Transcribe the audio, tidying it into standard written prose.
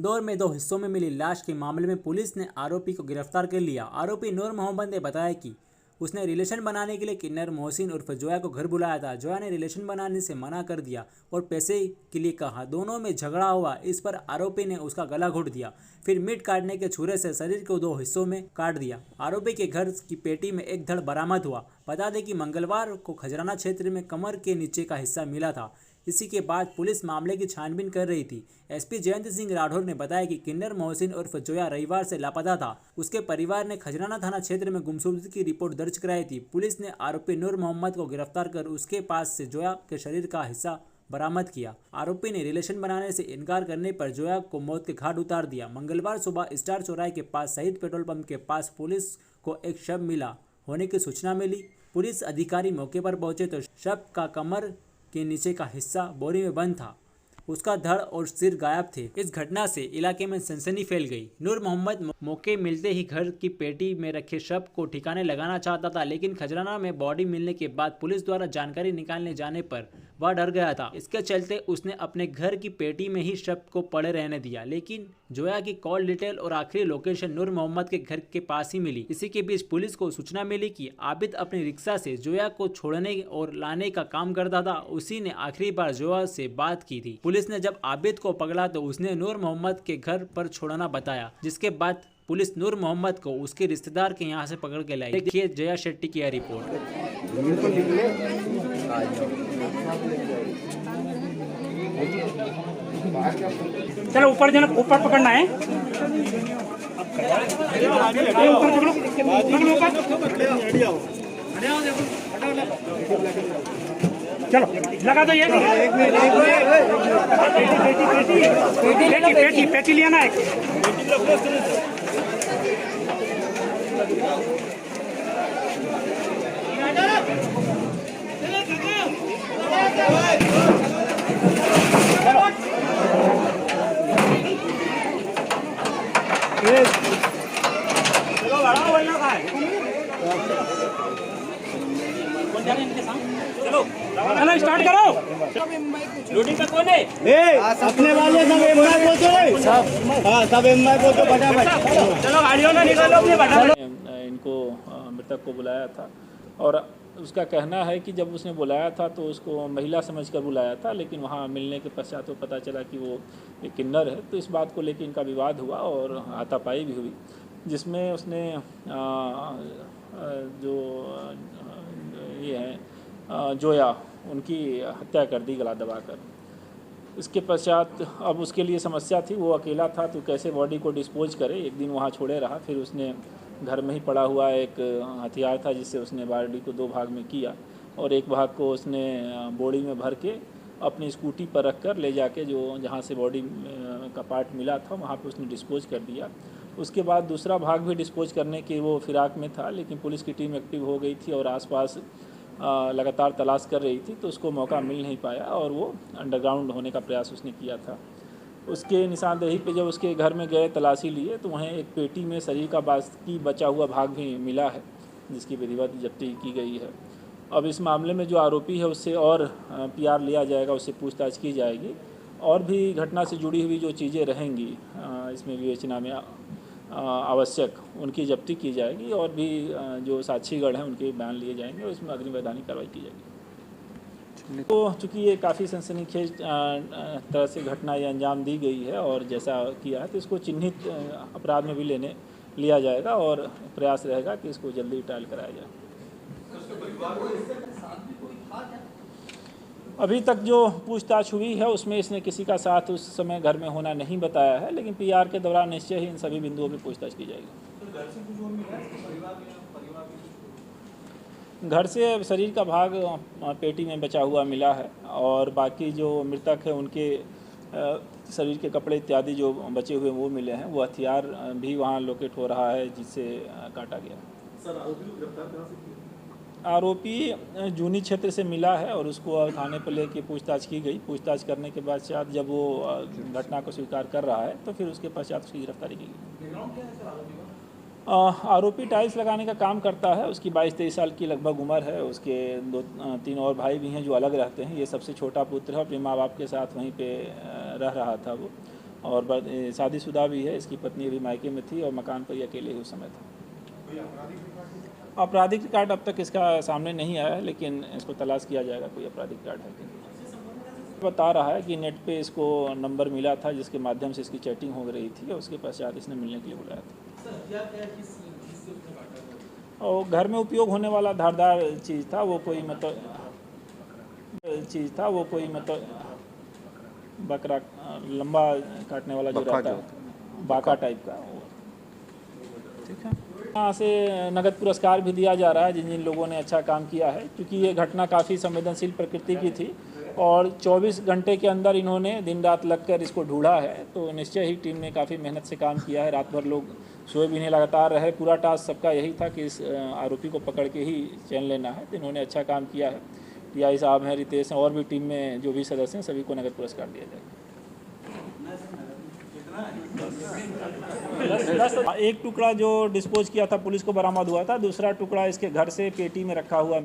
इंदौर में 2 हिस्सों में मिली लाश के मामले में पुलिस ने आरोपी को गिरफ्तार कर लिया। आरोपी नूर मोहम्मद ने बताया कि उसने रिलेशन बनाने के लिए किन्नर मोहसिन उर्फ जोया को घर बुलाया था। जोया ने रिलेशन बनाने से मना कर दिया और पैसे के लिए कहा। दोनों में झगड़ा हुआ। इस पर आरोपी ने उसका गला घोट दिया, फिर मीट काटने के छुरे से शरीर को 2 हिस्सों में काट दिया। आरोपी के घर की पेटी में एक धड़ बरामद हुआ। बता दें कि मंगलवार को खजराना क्षेत्र में कमर के नीचे का हिस्सा मिला था। इसी के बाद पुलिस मामले की छानबीन कर रही थी। एसपी जयंत सिंह राठौर ने बताया कि किन्नर मोहसिन उर्फ जोया रविवार से लापता था। उसके परिवार ने खजराना थाना क्षेत्र में गुमशुदगी की रिपोर्ट दर्ज कराई थी। पुलिस ने आरोपी नूर मोहम्मद को गिरफ्तार कर उसके पास से जोया के शरीर का हिस्सा बरामद किया। आरोपी ने रिलेशन बनाने से इनकार करने पर जोया को मौत के घाट उतार दिया। मंगलवार सुबह स्टार चौराहे के पास शहीद पेट्रोल पंप के पास पुलिस को एक शव मिला होने की सूचना मिली। पुलिस अधिकारी मौके पर पहुंचे तो शव का कमर के नीचे का हिस्सा बोरी में बंद था। उसका धड़ और सिर गायब थे। इस घटना से इलाके में सनसनी फैल गई। नूर मोहम्मद मौके मिलते ही घर की पेटी में रखे शव को ठिकाने लगाना चाहता था, लेकिन खजराना में बॉडी मिलने के बाद पुलिस द्वारा जानकारी निकालने जाने पर वह डर गया था। इसके चलते उसने अपने घर की पेटी में ही शव को पड़े रहने दिया, लेकिन जोया की कॉल डिटेल और आखिरी लोकेशन नूर मोहम्मद के घर के पास ही मिली। इसी के बीच पुलिस को सूचना मिली कि आबिद अपनी रिक्शा से जोया को छोड़ने और लाने का काम करता था। उसी ने आखिरी बार जोया से बात की थी। पुलिस ने जब आबिद को पकड़ा तो उसने नूर मोहम्मद के घर पर छोड़ना बताया, जिसके बाद पुलिस नूर मोहम्मद को उसके रिश्तेदार के यहाँ से पकड़ के लाई। देखिए जया शेट्टी की यह रिपोर्ट। चलो ऊपर जाना, ऊपर पकड़ना है। ऊपर चलो लगा दो ये। पेटी लिया ना एक। चलो स्टार्ट करो। लूटिंग पे कौन है? अपने वाले सब एमआई को तो सब एमआई को तो फटाफट चलो गाड़ियों में निकालो अपने फटाफट। इनको मृतक को बुलाया था और उसका कहना है कि जब उसने बुलाया था तो उसको महिला समझकर बुलाया था, लेकिन वहाँ मिलने के पश्चात तो पता चला कि वो एक किन्नर है। तो इस बात को लेकर इनका विवाद हुआ और हाथापाई भी हुई, जिसमें उसने जो ये है जोया उनकी हत्या कर दी गला दबाकर। इसके पश्चात अब उसके लिए समस्या थी, वो अकेला था तो कैसे बॉडी को डिस्पोज करे। एक दिन वहाँ छोड़े रहा, फिर उसने घर में ही पड़ा हुआ एक हथियार था जिससे उसने बॉडी को 2 भाग में किया और एक भाग को उसने बोरी में भर के अपनी स्कूटी पर रख कर ले जाके जो जहाँ से बॉडी का पार्ट मिला था वहाँ पे उसने डिस्पोज कर दिया। उसके बाद दूसरा भाग भी डिस्पोज करने के वो फिराक में था, लेकिन पुलिस की टीम एक्टिव हो गई थी और आसपास लगातार तलाश कर रही थी, तो उसको मौका मिल नहीं पाया और वो अंडरग्राउंड होने का प्रयास उसने किया था। उसके निशानदेही पे जब उसके घर में गए तलाशी लिए तो वहीं एक पेटी में शरीर का बाकी बचा हुआ भाग भी मिला है, जिसकी विधिवत जब्ती की गई है। अब इस मामले में जो आरोपी है उससे और पीआर लिया जाएगा, उससे पूछताछ की जाएगी और भी घटना से जुड़ी हुई जो चीज़ें रहेंगी इसमें विवेचना में आवश्यक उनकी जब्ती की जाएगी और भी जो साक्षीगढ़ हैं उनके बयान लिए जाएंगे और इसमें अग्रिम वैधानिक कार्रवाई की जाएगी। तो चूँकि ये काफ़ी सनसनीखेज तरह से घटना ये अंजाम दी गई है और जैसा किया है तो इसको चिन्हित अपराध में भी लिया जाएगा और प्रयास रहेगा कि इसको जल्दी ट्रायल कराया जाए। अभी तक जो पूछताछ हुई है उसमें इसने किसी का साथ उस समय घर में होना नहीं बताया है, लेकिन पीआर के दौरान निश्चय ही इन सभी बिंदुओं पर पूछताछ की जाएगी। घर से शरीर का भाग पेटी में बचा हुआ मिला है और बाकी जो मृतक है उनके शरीर के कपड़े इत्यादि जो बचे हुए वो मिले हैं। वो हथियार भी वहाँ लोकेट हो रहा है जिससे काटा गया। आरोपी जूनी क्षेत्र से मिला है और उसको थाने पर लेके पूछताछ की गई। पूछताछ करने के पश्चात जब वो घटना को स्वीकार कर रहा है तो फिर उसके पश्चात उसकी गिरफ्तारी की गई। आरोपी टाइल्स लगाने का काम करता है। उसकी 22-23 साल की लगभग उम्र है। उसके 2-3 और भाई भी हैं जो अलग रहते हैं। ये सबसे छोटा पुत्र है, अपने माँ बाप के साथ वहीं पे रह रहा था वो। और शादीशुदा भी है। इसकी पत्नी अभी मायके में थी और मकान पर ही अकेले ही उस समय था। आपराधिक रिकॉर्ड अब तक इसका सामने नहीं आया है, लेकिन इसको तलाश किया जाएगा कोई आपराधिक रिकॉर्ड है कि नहीं। बता रहा है कि नेट पे इसको नंबर मिला था जिसके माध्यम से इसकी चैटिंग हो रही थी और उसके पश्चात इसने मिलने के लिए बुलाया था। और घर में उपयोग होने वाला धारदार चीज़ था, वो कोई मतलब बकरा लंबा काटने वाला जो रहता है, बाका टाइप का वो। ठीक है, यहाँ से नगद पुरस्कार भी दिया जा रहा है जिन जिन लोगों ने अच्छा काम किया है, क्योंकि ये घटना काफ़ी संवेदनशील प्रकृति की थी और 24 घंटे के अंदर इन्होंने दिन रात लगकर इसको ढूंढा है। तो निश्चय ही टीम ने काफ़ी मेहनत से काम किया है। रात भर लोग सोए भी नहीं, लगातार रहे। पूरा टास्क सबका यही था कि इस आरोपी को पकड़ के ही चैन लेना है। तो इन्होंने अच्छा काम किया है। टीआई साहब हैं, रितेश हैं, और भी टीम में जो भी सदस्य हैं सभी को नगद पुरस्कार दिया जाएगा। एक टुकड़ा जो डिस्पोज किया था पुलिस को बरामद हुआ था, दूसरा टुकड़ा इसके घर से पेटी में रखा हुआ